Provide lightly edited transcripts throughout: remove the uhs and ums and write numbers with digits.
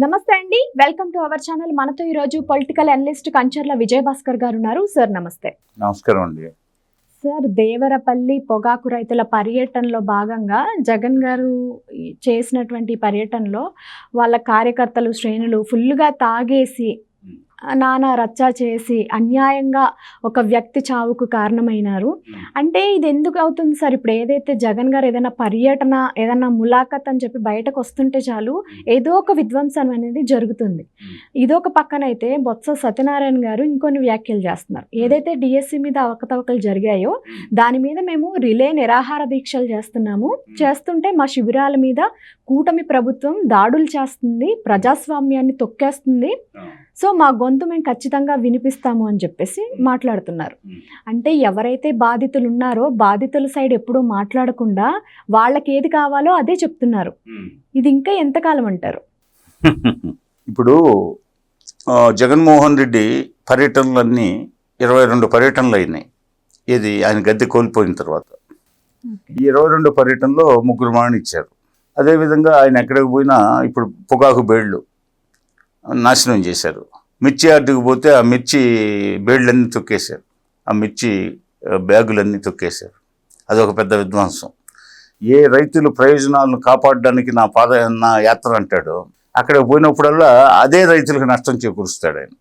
నమస్తే అండి, welcome to our channel. మనతో ఈరోజు పొలిటికల్ అనలిస్ట్ కంచర్ల విజయభాస్కర్ గారు ఉన్నారు. సార్ నమస్తే. నమస్కారం అండి. సార్, దేవరపల్లి పొగాకు రైతుల పర్యటనలో భాగంగా జగన్ గారు చేసినటువంటి పర్యటనలో వాళ్ళ కార్యకర్తలు శ్రేణులు ఫుల్గా తాగేసి నానా రచ్చా చేసి అన్యాయంగా ఒక వ్యక్తి చావుకు కారణమైనారు. అంటే ఇది ఎందుకు అవుతుంది సార్? ఇప్పుడు ఏదైతే జగన్ గారు ఏదైనా పర్యటన ఏదైనా ములాఖత్ అని చెప్పి బయటకు వస్తుంటే చాలు ఏదో ఒక విధ్వంసం అనేది జరుగుతుంది. ఇదొక పక్కనైతే బొత్స సత్యనారాయణ గారు ఇంకొన్ని వ్యాఖ్యలు చేస్తున్నారు. ఏదైతే డిఎస్సి మీద అవకతవకలు జరిగాయో దాని మీద మేము రిలే నిరాహార దీక్షలు చేస్తుంటే మా శిబిరాల మీద కూటమి ప్రభుత్వం దాడులు చేస్తుంది, ప్రజాస్వామ్యాన్ని తొక్కేస్తుంది, సో మా గొంతు మేము ఖచ్చితంగా వినిపిస్తాము అని చెప్పేసి మాట్లాడుతున్నారు. అంటే ఎవరైతే బాధితులు ఉన్నారో బాధితుల సైడ్ ఎప్పుడూ మాట్లాడకుండా వాళ్ళకి ఏది కావాలో అదే చెప్తున్నారు. ఇది ఇంకా ఎంతకాలం అంటారు? ఇప్పుడు జగన్మోహన్ రెడ్డి పర్యటనలన్నీ 22 పర్యటనలు అయినాయి. ఇది ఆయన గద్దె కోల్పోయిన తర్వాత ఈ 22 పర్యటనలో 3 మరణం ఇచ్చారు. అదేవిధంగా ఆయన ఎక్కడికి పోయినా ఇప్పుడు పొగాకు బేళ్లు నాశనం చేశారు. మిర్చి యార్డుకు పోతే ఆ మిర్చి బేళ్లన్నీ తొక్కేశారు, ఆ మిర్చి బ్యాగులన్నీ తొక్కేశారు. అదొక పెద్ద విధ్వంసం. ఏ రైతుల ప్రయోజనాలను కాపాడడానికి నా యాత్ర అంటాడో అక్కడికి పోయినప్పుడల్లా అదే రైతులకు నష్టం చేకూరుస్తాడు ఆయన.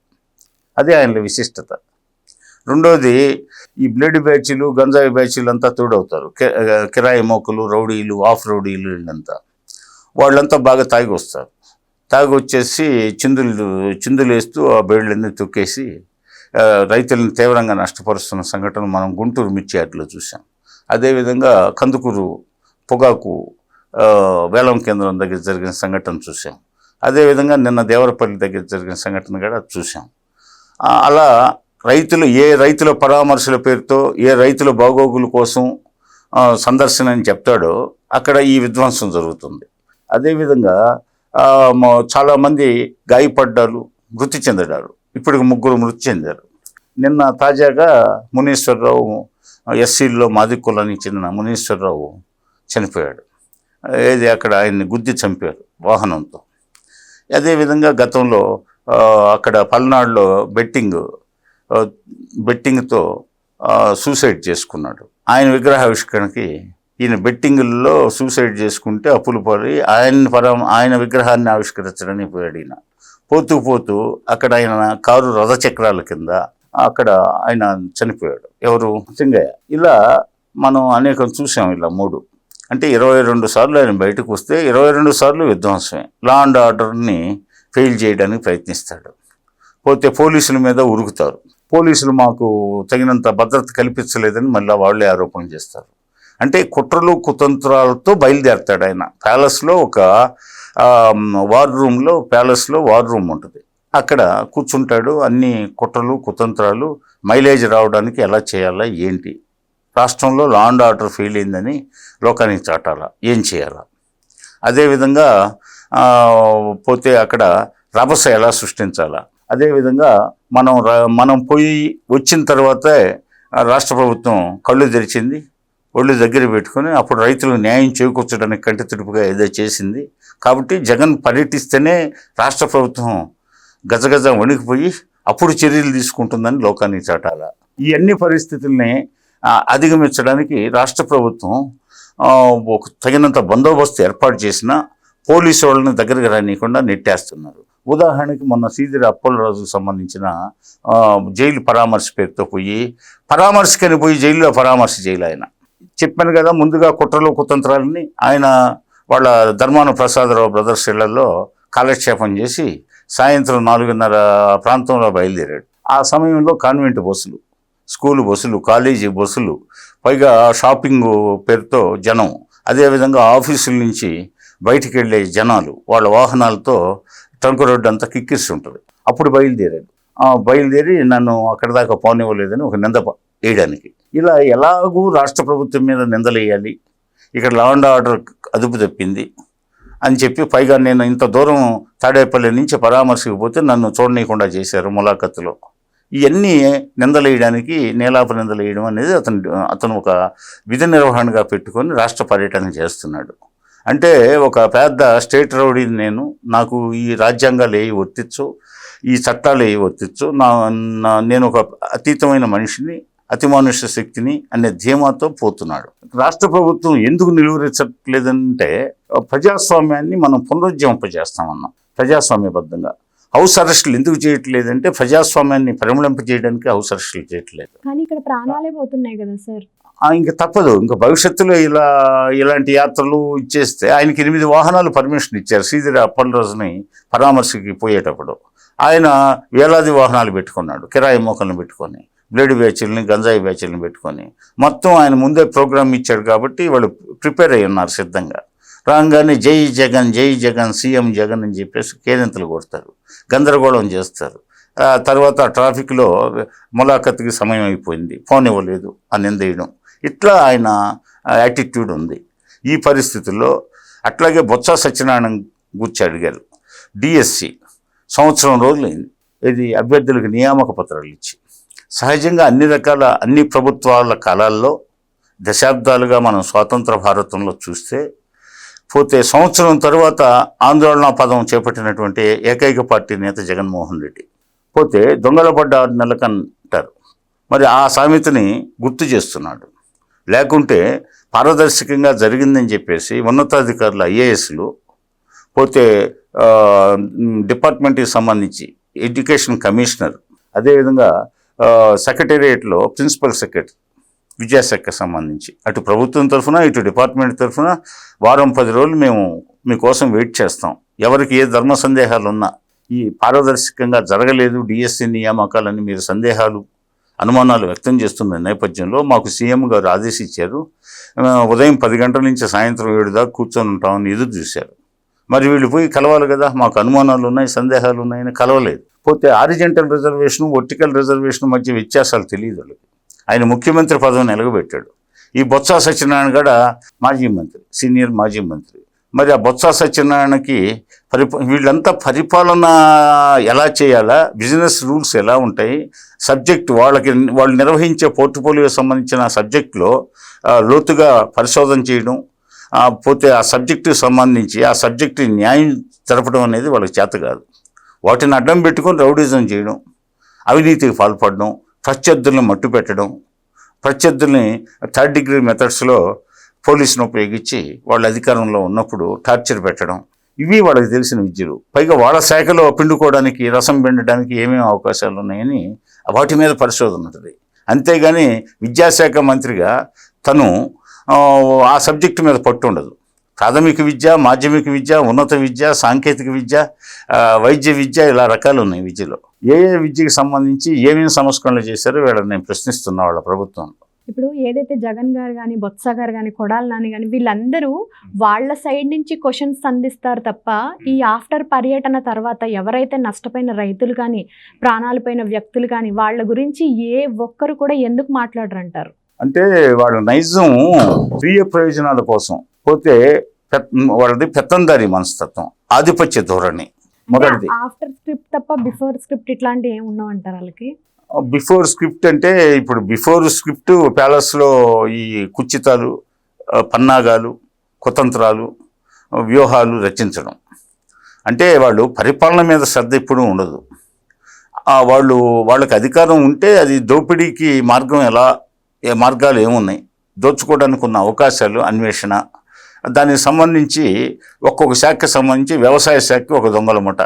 అదే ఆయన విశిష్టత. రెండోది, ఈ బ్లేడ్ బ్యాచీలు గంజాయి బ్యాచీలు అంతా తోడవుతారు. కిరాయి మోకలు, రౌడీలు, ఆఫ్ రౌడీలు, వీళ్ళంతా వాళ్ళంతా బాగా తాగి వస్తారు. తాగి వచ్చేసి చిందులు వేస్తూ ఆ బేళ్లన్నీ తొక్కేసి రైతులను తీవ్రంగా నష్టపరుస్తున్న సంఘటన మనం గుంటూరు మిర్చి యార్డులో చూసాం. అదేవిధంగా కందుకూరు పొగాకు వేలం కేంద్రం దగ్గర జరిగిన సంఘటన చూసాం. అదేవిధంగా నిన్న దేవరపల్లి దగ్గర జరిగిన సంఘటన కూడా చూసాం. అలా ఏ రైతుల పరామర్శల పేరుతో ఏ రైతుల బాగోగుల కోసం సందర్శన అని చెప్తాడో అక్కడ ఈ విధ్వంసం జరుగుతుంది. అదేవిధంగా చాలామంది గాయపడ్డారు, మృతి చెందారు. ఇప్పటికి 3 మృతి చెందారు. నిన్న తాజాగా మునీశ్వరరావు, ఎస్సీల్లో మాది కులానికి చెందిన మునీశ్వరరావు చనిపోయాడు. అక్కడ ఆయన్ని గుద్ది చంపారు వాహనంతో. అదేవిధంగా గతంలో అక్కడ పల్నాడులో బెట్టింగ్తో సూసైడ్ చేసుకున్నాడు. ఆయన విగ్రహావిష్కరణకి ఈయన బెట్టింగుల్లో సూసైడ్ చేసుకుంటే అప్పులు పడి ఆయన విగ్రహాన్ని ఆవిష్కరించడానికి పోయాడు. ఈయన పోతూ అక్కడ ఆయన కారు రథచక్రాల కింద అక్కడ ఆయన చనిపోయాడు. ఎవరు? సింగయ్య. ఇలా మనం అనేకం చూసాం. ఇలా 3 అంటే 22 సార్లు ఆయన బయటకు వస్తే 22 సార్లు విధ్వంసమే. లా అండ్ ఆర్డర్ని ఫెయిల్ చేయడానికి ప్రయత్నిస్తాడు. పోతే పోలీసుల మీద ఉరుకుతారు. పోలీసులు మాకు తగినంత భద్రత కల్పించలేదని మళ్ళీ వాళ్ళే ఆరోపణ చేస్తారు. అంటే కుట్రలు కుతంత్రాలతో బయలుదేరతాడు ఆయన. ప్యాలెస్లో ఒక ప్యాలెస్లో వార్ రూమ్ ఉంటుంది. అక్కడ కూర్చుంటాడు. అన్ని కుట్రలు కుతంత్రాలు, మైలేజ్ రావడానికి ఎలా చేయాలా, ఏంటి, రాష్ట్రంలో లా అండ్ ఆర్డర్ ఫెయిల్ అయిందని లోకానికి చాటాలా, ఏం చేయాలా, అదేవిధంగా పోతే అక్కడ రభస ఎలా సృష్టించాలా, అదేవిధంగా మనం పోయి వచ్చిన తర్వాతే రాష్ట్ర ప్రభుత్వం కళ్ళు తెరిచింది, ఒళ్ళు దగ్గర పెట్టుకొని అప్పుడు రైతులకు న్యాయం చేకూర్చడానికి కంటి తుడుపుగా ఏదో చేసింది. కాబట్టి జగన్ పర్యటిస్తేనే రాష్ట్ర ప్రభుత్వం గజగజ వణికిపోయి అప్పుడు చర్యలు తీసుకుంటుందని లోకానికి చాటాల. ఈ అన్ని పరిస్థితుల్ని అధిగమించడానికి రాష్ట్ర ప్రభుత్వం తగినంత బందోబస్తు ఏర్పాటు చేసినా పోలీసు వాళ్ళని దగ్గరికి రానియకుండా నెట్టేస్తున్నారు. ఉదాహరణకి మొన్న సీదిరి అప్పలరాజుకు సంబంధించిన జైలు పరామర్శ పేరుతో పరామర్శకని పోయి జైల్లో పరామర్శ చేయాలి. ఆయన చెప్పాను కదా, ముందుగా కుట్రలు కుతంత్రాలని ఆయన వాళ్ళ ధర్మాన ప్రసాదరావు బ్రదర్స్ ఇళ్లలో కాలక్షేపం చేసి సాయంత్రం 4:30 ప్రాంతంలో బయలుదేరాడు. ఆ సమయంలో కాన్వెంట్ బస్సులు, స్కూలు బస్సులు, కాలేజీ బస్సులు, పైగా షాపింగ్ పేరుతో జనం, అదేవిధంగా ఆఫీసుల నుంచి బయటికి వెళ్ళే జనాలు వాళ్ళ వాహనాలతో ట్రంక్ రోడ్డు అంతా కిక్కిస్తుంటుంది. అప్పుడు బయలుదేరి నన్ను అక్కడి దాకా పోనివ్వలేదని ఒక నింద వేయడానికి. ఇలా ఎలాగూ రాష్ట్ర ప్రభుత్వం మీద నిందలేయాలి, ఇక్కడ లా అండ్ ఆర్డర్ అదుపు తప్పింది అని చెప్పి, పైగా నేను ఇంత దూరం తాడేపల్లి నుంచి పరామర్శకు పోతే నన్ను చూడనీయకుండా చేశారు ములాఖత్తులో. ఇవన్నీ నిందలేయడానికి, నీలాప నిందలేయడం అనేది అతను ఒక విధి నిర్వహణగా పెట్టుకొని రాష్ట్ర పర్యటన చేస్తున్నాడు. అంటే ఒక పెద్ద స్టేట్ రౌడీని నాకు ఈ రాజ్యాంగాలు ఏవి వర్తించు, ఈ చట్టాలు ఏవి వర్తించు, నేను ఒక అతీతమైన మనిషిని, అతిమానుష శక్తిని అనే ధీమాతో పోతున్నాడు. రాష్ట్ర ప్రభుత్వం ఎందుకు నిలువరించట్లేదంటే ప్రజాస్వామ్యాన్ని మనం పునరుజ్జీవింపజేస్తామన్నాం. ప్రజాస్వామ్యబద్ధంగా హౌస్ అరెస్టులు ఎందుకు చేయట్లేదంటే ప్రజాస్వామ్యాన్ని పరిమళింపజేయడానికి హౌస్ అరెస్టులు చేయట్లేదు. కానీ ఇక్కడ ప్రాణాలే పోతున్నాయి కదా సార్. ఇంకా తప్పదు. ఇంకా భవిష్యత్తులో ఇలాంటి యాత్రలు ఇచ్చేస్తే ఆయనకి 8 వాహనాలు పర్మిషన్ ఇచ్చారు. శ్రీధరి అప్పలరాజుని పరామర్శకి పోయేటప్పుడు ఆయన వేలాది వాహనాలు పెట్టుకున్నాడు, కిరాయి మోకలను పెట్టుకొని, బ్లేడ్ బ్యాచీలని, గంజాయి బ్యాచీలను పెట్టుకొని. మొత్తం ఆయన ముందే ప్రోగ్రామ్ ఇచ్చాడు కాబట్టి వాళ్ళు ప్రిపేర్ అయ్యి ఉన్నారు సిద్ధంగా. రాగానే జై జగన్, జై జగన్, సీఎం జగన్ అని చెప్పేసి కేరింతలు కొడతారు, గందరగోళం చేస్తారు. తర్వాత ట్రాఫిక్లో ములాఖత్కి సమయం అయిపోయింది, ఫోన్ ఇవ్వలేదు అని నిందేయడం. ఇట్లా ఆయన యాటిట్యూడ్ ఉంది. ఈ పరిస్థితుల్లో అట్లాగే బొత్స సత్యనారాయణ గురించి అడిగారు. డిఎస్సి సంవత్సరం రోజులైంది ఇది అభ్యర్థులకు నియామక పత్రాలు ఇచ్చి. సహజంగా అన్ని ప్రభుత్వాల కాలాల్లో దశాబ్దాలుగా మనం స్వాతంత్ర భారతంలో చూస్తే పోతే సంవత్సరం తర్వాత ఆందోళన పదం చేపట్టినటువంటి ఏకైక పార్టీ నేత జగన్మోహన్ రెడ్డి. పోతే దొంగల పడ్డ 6 నెలలకు అంటారు. మరి ఆ సామెతని గుర్తు చేస్తున్నాడు. లేకుంటే పారదర్శకంగా జరిగిందని చెప్పేసి ఉన్నతాధికారులు, ఐఏఎస్లు, పోతే డిపార్ట్మెంట్కి సంబంధించి ఎడ్యుకేషన్ కమిషనర్, అదేవిధంగా సెక్రటేరియట్లో ప్రిన్సిపల్ సెక్రటరీ, విద్యాశాఖకు సంబంధించి అటు ప్రభుత్వం తరఫున ఇటు డిపార్ట్మెంట్ తరఫున వారం 10 రోజులు మేము మీకోసం వెయిట్ చేస్తాం. ఎవరికి ఏ ధర్మ సందేహాలు ఉన్నా, ఈ పారదర్శకంగా జరగలేదు డిఎస్సి నియామకాలని మీరు సందేహాలు, అనుమానాలు వ్యక్తం చేస్తున్న నేపథ్యంలో మాకు సీఎం గారు ఆదేశించారు. ఉదయం 10 గంటల నుంచి సాయంత్రం 7 దాకా కూర్చొని ఉంటామని ఎదురు చూశారు. మరి వీళ్ళు పోయి కలవాలి కదా, మాకు అనుమానాలు ఉన్నాయి, సందేహాలు ఉన్నాయని కలవలేదు. పోతే హారిజంటల్ రిజర్వేషన్, వర్టికల్ రిజర్వేషన్ మధ్య వ్యత్యాసాలు తెలియదు వాళ్ళకి. ఆయన ముఖ్యమంత్రి పదవిని ఎలగబెట్టాడు. ఈ బొత్స సత్యనారాయణ గడ మాజీ మంత్రి, సీనియర్ మాజీ మంత్రి. మరి ఆ బొత్స సత్యనారాయణకి వీళ్ళంతా పరిపాలన ఎలా చేయాలా, బిజినెస్ రూల్స్ ఎలా ఉంటాయి, సబ్జెక్ట్ వాళ్ళు నిర్వహించే పోర్ట్ఫోలియో సంబంధించిన సబ్జెక్టులో లోతుగా పరిశోధన చేయడం, పోతే ఆ సబ్జెక్టుకి సంబంధించి ఆ సబ్జెక్టు న్యాయం జరపడం అనేది వాళ్ళకి చేత కాదు. వాటిని అడ్డం పెట్టుకొని రౌడీజం చేయడం, అవినీతికి పాల్పడడం, ప్రత్యర్థుల్ని మట్టు పెట్టడం, ప్రత్యర్థుల్ని 3rd డిగ్రీ మెథడ్స్లో పోలీసును ఉపయోగించి వాళ్ళ అధికారంలో ఉన్నప్పుడు టార్చర్ పెట్టడం, ఇవి వాళ్ళకి తెలిసిన విద్యలు. పైగా వాళ్ళ శాఖలో పిండుకోవడానికి, రసం పిండడానికి ఏమేమి అవకాశాలు ఉన్నాయని వాటి మీద పరిశోధన ఉంటుంది. అంతేగాని విద్యాశాఖ మంత్రిగా తను ఆ సబ్జెక్టు మీద పట్టు ఉండదు. ప్రాథమిక విద్య, మాధ్యమిక విద్య, ఉన్నత విద్య, సాంకేతిక విద్య, వైద్య విద్య, ఇలా రకాలు ఉన్నాయి విద్యలో. ఏ విద్యకి సంబంధించి ఏమేమి సంస్కరణలు చేశారో వీళ్ళని నేను ప్రశ్నిస్తున్నా వాళ్ళ ప్రభుత్వంలో. ఇప్పుడు ఏదైతే జగన్ గారు కానీ, బొత్స గారు కానీ, కొడాలి నాని కానీ వీళ్ళందరూ వాళ్ళ సైడ్ నుంచి క్వశ్చన్స్ అందిస్తారు తప్ప ఈ ఆఫ్టర్ పర్యటన తర్వాత ఎవరైతే నష్టపోయిన రైతులు కానీ, ప్రాణాలపైన వ్యక్తులు కానీ వాళ్ళ గురించి ఏ ఒక్కరు కూడా ఎందుకు మాట్లాడరంటారు? అంటే వాళ్ళ నైజం స్వీయ ప్రయోజనాల కోసం, పోతే వాళ్ళది పెత్తందారి మనస్తత్వం, ఆధిపత్య ధోరణి. మొదటిది ఆఫ్టర్ స్క్రిప్ట్ తప్ప బిఫోర్ స్క్రిప్ట్ ఇట్లాంటివి ఏమి ఉండవంటారు వాళ్ళకి? బిఫోర్ స్క్రిప్ట్ అంటే ఇప్పుడు బిఫోర్ స్క్రిప్ట్ ప్యాలెస్లో ఈ కుచితాలు, పన్నాగాలు, కుతంత్రాలు, వ్యూహాలు రచించడం. అంటే వాళ్ళు పరిపాలన మీద శ్రద్ధ ఎప్పుడూ ఉండదు. వాళ్ళకి అధికారం ఉంటే అది దోపిడీకి మార్గాలు ఏమున్నాయి, దోచుకోవడానికి ఉన్న అవకాశాలు, అన్వేషణ, దానికి సంబంధించి ఒక్కొక్క శాఖకి సంబంధించి వ్యవసాయ శాఖకి ఒక దొంగల ముఠ,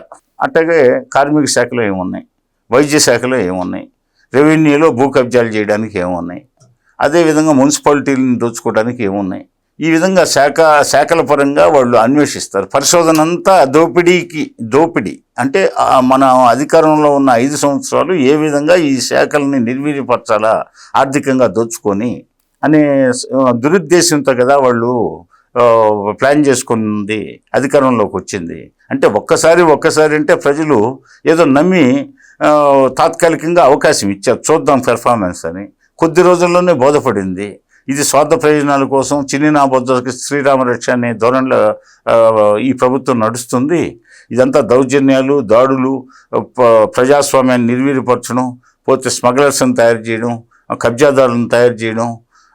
అట్లాగే కార్మిక శాఖలో ఏమున్నాయి, వైద్య శాఖలో ఏమున్నాయి, రెవెన్యూలో భూ కబ్జాలు చేయడానికి ఏమున్నాయి, అదేవిధంగా మున్సిపాలిటీలను దోచుకోవడానికి ఏమున్నాయి. ఈ విధంగా శాఖల పరంగా వాళ్ళు అన్వేషిస్తారు. పరిశోధన అంతా దోపిడీ అంటే మన అధికారంలో ఉన్న 5 సంవత్సరాలు ఏ విధంగా ఈ శాఖల్ని నిర్వీర్యపరచాలా, ఆర్థికంగా దోచుకొని అనే దురుద్దేశంతో కదా వాళ్ళు ప్లాన్ చేసుకుంది, అధికారంలోకి వచ్చింది. అంటే ఒక్కసారి అంటే ప్రజలు ఏదో నమ్మి తాత్కాలికంగా అవకాశం ఇచ్చారు, చూద్దాం పెర్ఫార్మెన్స్ అని. కొద్ది రోజుల్లోనే బోధపడింది ఇది స్వార్థ ప్రయోజనాల కోసం చిన్ని నా బొద్దకి శ్రీరామరక్ష అనే ధోరణిలో ఈ ప్రభుత్వం నడుస్తుంది. ఇదంతా దౌర్జన్యాలు, దాడులు, ప్రజాస్వామ్యాన్ని నిర్వీర్యపరచడం, పోతే స్మగ్లర్స్ని తయారు చేయడం, కబ్జాదారులను తయారు చేయడం,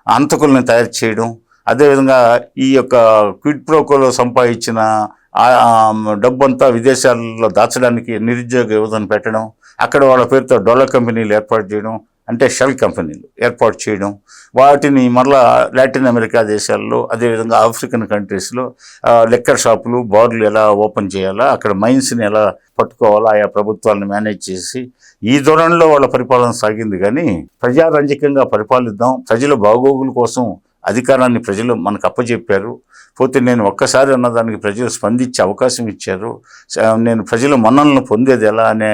అంతకుల్ని తయారు చేయడం, అదేవిధంగా ఈ యొక్క క్విడ్ ప్రోకోలో సంపాదించిన డబ్బంతా విదేశాల్లో దాచడానికి నిరుద్యోగ యువతను పెట్టడం, అక్కడ వాళ్ళ పేరుతో డొల్లర్ కంపెనీలు ఏర్పాటు చేయడం, అంటే షెల్ కంపెనీలు ఏర్పాటు చేయడం, వాటిని మరలా లాటిన్ అమెరికా దేశాల్లో అదేవిధంగా ఆఫ్రికన్ కంట్రీస్లో లెక్కర్ షాపులు బార్లు ఎలా ఓపెన్ చేయాలా, అక్కడ మైన్స్ని ఎలా పట్టుకోవాలా ఆయా ప్రభుత్వాలను మేనేజ్ చేసి ఈ ధోరణిలో వాళ్ళ పరిపాలన సాగింది. కానీ ప్రజారంజకంగా పరిపాలిద్దాం, ప్రజల బాగోగుల కోసం అధికారాన్ని ప్రజలు మనకు అప్పచెప్పారు, పోతే నేను ఒక్కసారి అన్నదానికి ప్రజలు స్పందించే అవకాశం ఇచ్చారు, నేను ప్రజల మన్ననలను పొందేది ఎలా అనే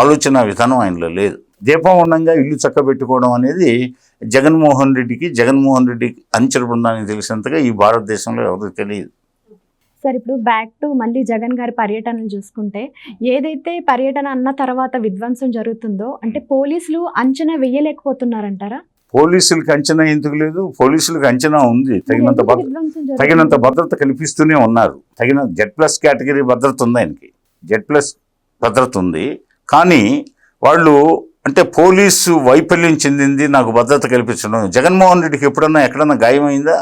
ఆలోచన విధానం ఆయనలో లేదు. దీపం ఉండంగా ఇల్లు చక్కబెట్టుకోవడం అనేది జగన్మోహన్ రెడ్డి అంచెల బృందానికి తెలిసినంతగా ఈ భారతదేశంలో ఎవరికి తెలియదు. సార్, ఇప్పుడు బ్యాక్ టు మళ్ళీ జగన్ గారి పర్యటనలు చూసుకుంటే, ఏదైతే పర్యటన అన్న తర్వాత విధ్వంసం జరుగుతుందో అంటే పోలీసులు అంచనా వేయలేకపోతున్నారంటారా? పోలీసులకు అంచనా ఎందుకు లేదు? పోలీసులకు అంచనా ఉంది, తగినంత భద్రత కల్పిస్తూనే ఉన్నారు. Z+ కేటగిరీ భద్రత ఉంది, ఆయనకి Z+ భద్రత ఉంది. కానీ వాళ్ళు అంటే పోలీసు వైఫల్యం చెందింది నాకు భద్రత కల్పించడం. జగన్మోహన్ రెడ్డికి ఎక్కడన్నా గాయమైందా?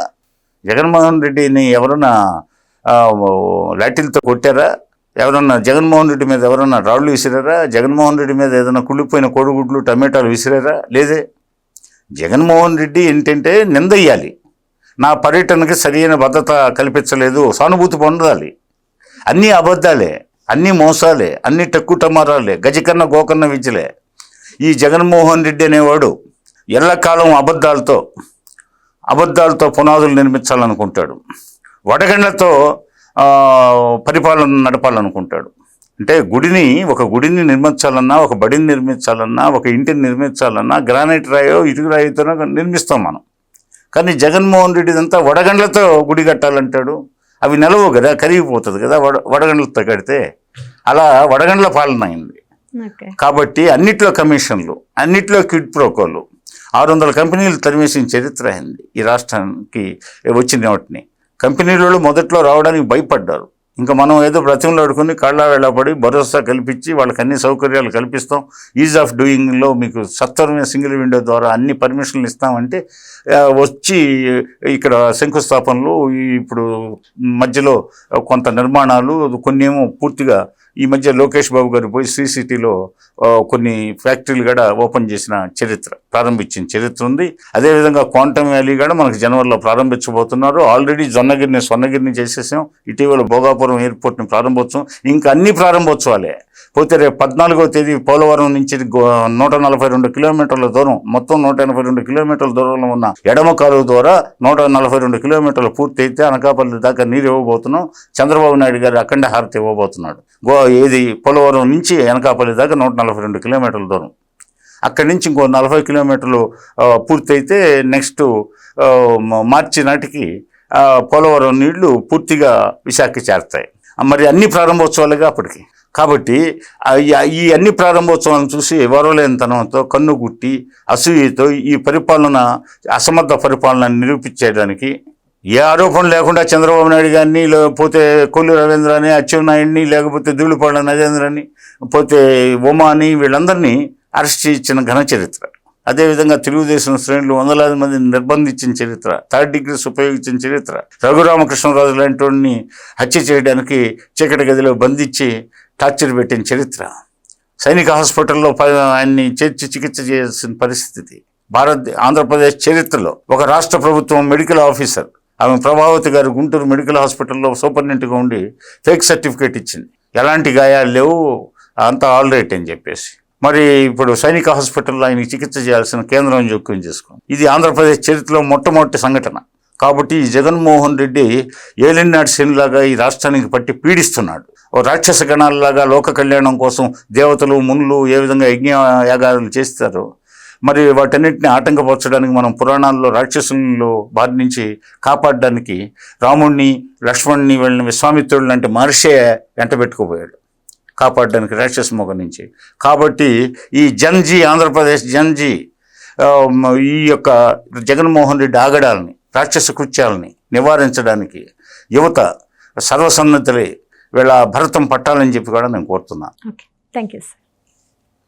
జగన్మోహన్ రెడ్డిని ఎవరన్నా లాఠీలతో కొట్టారా? ఎవరన్నా జగన్మోహన్ రెడ్డి మీద ఎవరన్నా రాళ్ళు విసిరారా? జగన్మోహన్ రెడ్డి మీద ఏదైనా కుళ్ళిపోయిన కోడిగుడ్లు టమాటాలు విసిరారా? లేదే. జగన్మోహన్ రెడ్డి ఏంటంటే నిందయ్యాలి, నా పర్యటనకి సరైన భద్రత కల్పించలేదు, సానుభూతి పొందాలి. అన్నీ అబద్ధాలే, అన్నీ మోసాలే, అన్నీ టక్కుటమారాలే, గజకన్న గోకన్న విద్యలే. ఈ జగన్మోహన్ రెడ్డి అనేవాడు ఎల్లకాలం అబద్ధాలతో పునాదులు నిర్మించాలనుకుంటాడు, వడగండ్లతో పరిపాలన నడపాలనుకుంటాడు. అంటే ఒక గుడిని నిర్మించాలన్నా, ఒక బడిని నిర్మించాలన్నా, ఒక ఇంటిని నిర్మించాలన్నా గ్రానైట్ రాయో ఇటుక రాయితో నిర్మిస్తాం మనం. కానీ జగన్మోహన్ రెడ్డిదంతా వడగండ్లతో గుడి కట్టాలంటాడు. అవి నిలవు కదా, కరిగిపోతుంది కదా వడగండ్లతో కడితే. అలా వడగండ్ల పాలన అయింది. కాబట్టి అన్నిట్లో కమిషన్లు, అన్నిట్లో క్విడ్ ప్రోకోలు, 600 కంపెనీలు తరిమేసిన చరిత్ర అయింది ఈ రాష్ట్రానికి. వచ్చిన వాటిని కంపెనీలలో మొదట్లో రావడానికి భయపడ్డారు. ఇంకా మనం ఏదో బ్రతిమలాడుకుని కాళ్ళ వేళపడి భరోసా కల్పించి వాళ్ళకి అన్ని సౌకర్యాలు కల్పిస్తాం, ఈజ్ ఆఫ్ డూయింగ్లో మీకు సత్వరమైన సింగిల్ విండో ద్వారా అన్ని పర్మిషన్లు ఇస్తామంటే వచ్చి ఇక్కడ శంకుస్థాపనలు, ఇప్పుడు మధ్యలో కొంత నిర్మాణాలు, కొన్ని ఏమో పూర్తిగా ఈ మధ్య లోకేష్ బాబు గారు పోయి శ్రీ సిటీలో కొన్ని ఫ్యాక్టరీలు కూడా ఓపెన్ చేసిన ప్రారంభించిన చరిత్ర ఉంది. అదేవిధంగా క్వాంటమ్ వ్యాలీ కూడా మనకు జనవరిలో ప్రారంభించబోతున్నారు. ఆల్రెడీ స్వర్ణగిరిని చేసేసాం. ఇటీవల భోగాపురం ఎయిర్పోర్ట్ని ప్రారంభోత్సవం, ఇంకా అన్ని ప్రారంభోత్సవాలే. పోతే రేపు 14వ తేదీ పోలవరం నుంచి 142 కిలోమీటర్ల దూరం, మొత్తం 182 కిలోమీటర్ల దూరంలో ఉన్న ఎడమ కాలువ ద్వారా 142 కిలోమీటర్లు పూర్తి అయితే అనకాపల్లి దాకా నీరు ఇవ్వబోతున్నాం. చంద్రబాబు నాయుడు గారు అఖండ హారతి ఇవ్వబోతున్నాడు. పోలవరం నుంచి అనకాపల్లి దాకా 142 కిలోమీటర్ల దూరం. అక్కడి నుంచి ఇంకో 40 కిలోమీటర్లు పూర్తయితే నెక్స్ట్ మార్చి నాటికి పోలవరం నీళ్లు పూర్తిగా విశాఖకి చేరుతాయి. మరి అన్ని ప్రారంభోత్సవాలుగా అప్పటికి. కాబట్టి ఈ అన్ని ప్రారంభోత్సవాలను చూసి వరవలేనితనంతో కన్నుగుట్టి అసూయతో ఈ అసమర్థ పరిపాలన నిరూపించేయడానికి ఏ ఆరోపణ లేకుండా చంద్రబాబు నాయుడు గారిని, లేకపోతే కొల్లు రవీంద్రని, అచ్చెన్నాయుడిని, లేకపోతే ధూళిపాళ్ల నరేంద్రని, పోతే ఉమాని, వీళ్ళందరినీ అరెస్ట్ చేయించిన ఘన చరిత్ర. అదేవిధంగా తెలుగుదేశం శ్రేణులు వందలాది మందిని నిర్బంధించిన చరిత్ర, 3rd డిగ్రీస్ ఉపయోగించిన చరిత్ర, రఘురామకృష్ణరాజు లాంటి వాడిని హత్య చేయడానికి చీకటి గదిలో బంధించి టార్చర్ పెట్టిన చరిత్ర, సైనిక హాస్పిటల్లో ఆయన్ని చేర్చి చికిత్స చేయాల్సిన పరిస్థితి ఆంధ్రప్రదేశ్ చరిత్రలో. ఒక రాష్ట్ర ప్రభుత్వం మెడికల్ ఆఫీసర్ ఆమె ప్రభావతి గారు గుంటూరు మెడికల్ హాస్పిటల్లో సూపరింటెండెంట్గా ఉండి ఫేక్ సర్టిఫికేట్ ఇచ్చింది, ఎలాంటి గాయాలు లేవు, అంతా ఆల్ రైట్ అని చెప్పేసి. మరి ఇప్పుడు సైనిక హాస్పిటల్లో ఆయనకి చికిత్స చేయాల్సిన కేంద్రం జోక్యం చేసుకోండి. ఇది ఆంధ్రప్రదేశ్ చరిత్రలో మొట్టమొదటి సంఘటన. కాబట్టి ఈ జగన్మోహన్ రెడ్డి ఏలినాటి శనిలాగా ఈ రాష్ట్రానికి పట్టి పీడిస్తున్నాడు. ఓ రాక్షస గణాలలాగా లోక కళ్యాణం కోసం దేవతలు మునులు ఏ విధంగా యజ్ఞయాగాలు చేస్తారో, మరి వాటన్నిటిని ఆటంకపరచడానికి మనం పురాణాల్లో రాక్షసుల్లో బారి నుంచి కాపాడడానికి రాముణ్ణి, లక్ష్మణ్ణి, వీళ్ళని విశ్వామిత్రుడు లాంటి మహర్షే వెంటబెట్టుకుపోయాడు కాపాడడానికి రాక్షస మొగ నుంచి. కాబట్టి ఈ ఆంధ్రప్రదేశ్ ఈ యొక్క జగన్మోహన్ రెడ్డి ఆగడాలని, రాక్షస కృత్యాలని నివారించడానికి యువత సర్వసన్నద్ధులై వీళ్ళ భరతం పట్టాలని చెప్పి కూడా నేను కోరుతున్నాను. Okay, thank you sir.